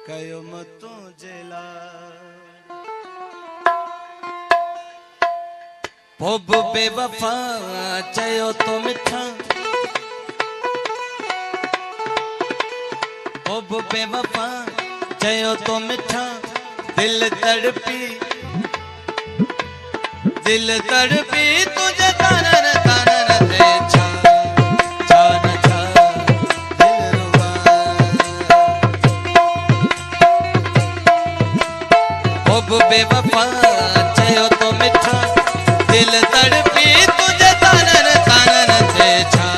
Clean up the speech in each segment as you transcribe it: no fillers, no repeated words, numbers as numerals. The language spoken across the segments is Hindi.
कयो मतो जेला पोब बेवफा चयो तो मिठा पोब बेवफा चयो तो मिठा दिल तड़पी तुझे तानन तानन दे छा छान छा दिल रुबा पोब बेवफा चयो तो मिठा दिल तड़पी तुझे तानन तानन दे छा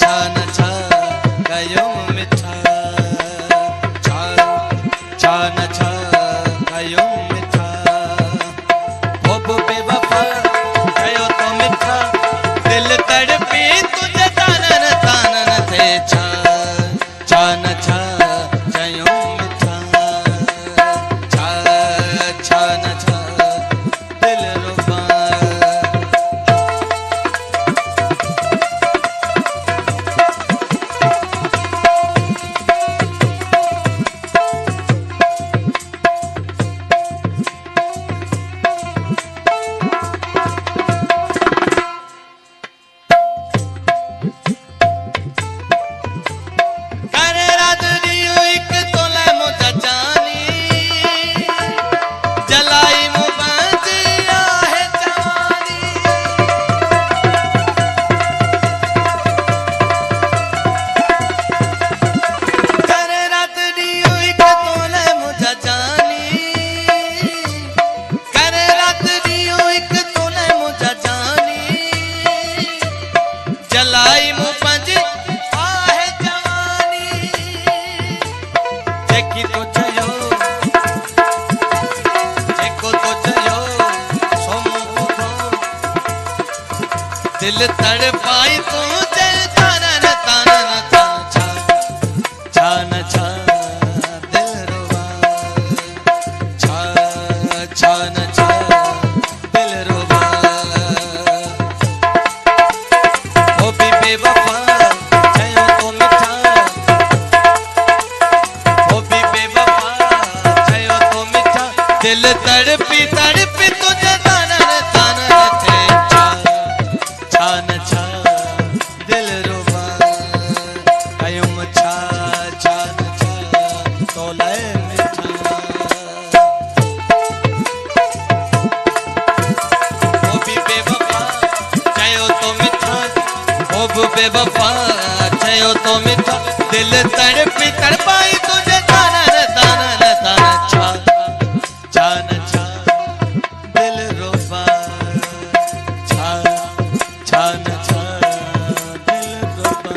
छान छा कयो मिठा छा छान छा कयो मिठा पोब बेवफा कयो तो मिठा दिल तड़पी तुझे तानन तानन दे छा छान छा कयो मिठा छा छान छा दिल रुबा दिल तड़पाई तुझे तानन तानन ता छा छान छा दिल रुबा छा छान छा दिल रुबा ओ भी बेवफा चयो तो मिठा ओ भी बेवफा चयो तो मिठा दिल तड़पी तुझे तानन तानन थे छान छा दिल रुबा कयुम छा छान छा तोले मिठा वो भी बेवफा चयो तो मिठा वो भी बेवफा चयो तो मिठा दिल तड़पी तड़पाई तुझे तानन तानन तानन छा छान छा दिल रुबा छा छान छा दिल रुबा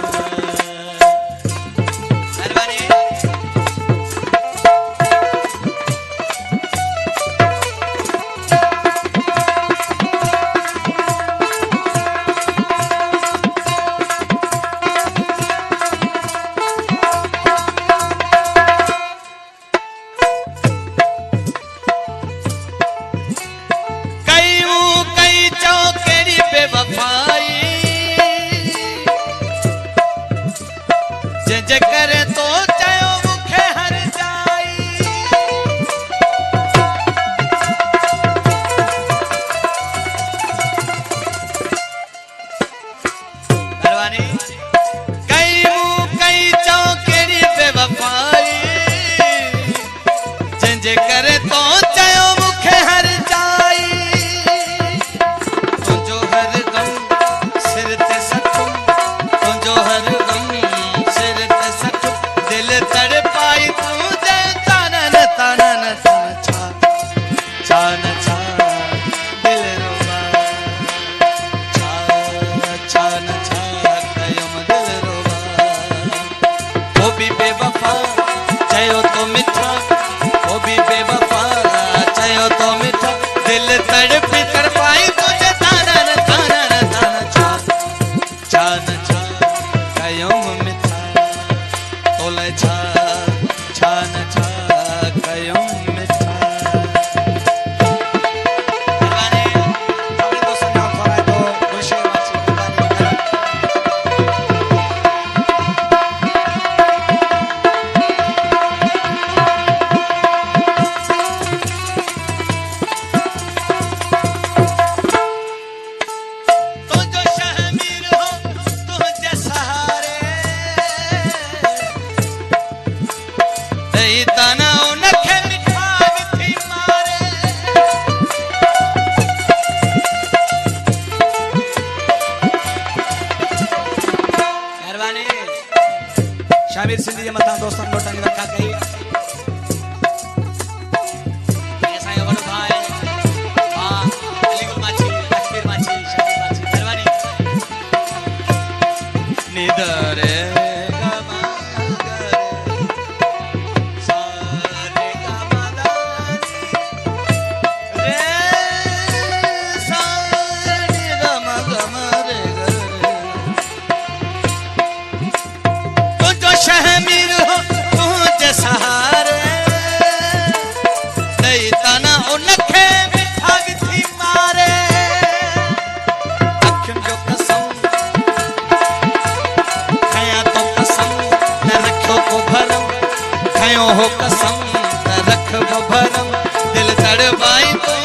तड़पी तड़पाई तुझे तानन तानन तान छान छान कयूं मिथा तोले छान छान कयूं मिथा भगवाने આપણે તો સન્નામ ફરાય તો ખુશી વાંચી ભગવાને शामिर सिंधी जे मथा दोस्तन लोटन रखा कई ऐसा ही वडो भाई हां अलीगुल माछी कश्मीर माछी शामिर माछी मेहरबानी निदरे गमा गरे सारे गमा रे सारे गमा गमा रे शहमीर हो तुझे सहारे दई तना उनखे मिठा थी मारे अखियुनि जो कसम खया तो कसम न रखो को भरम खयो हो कसम न रख भरम दिल तड़वाई तू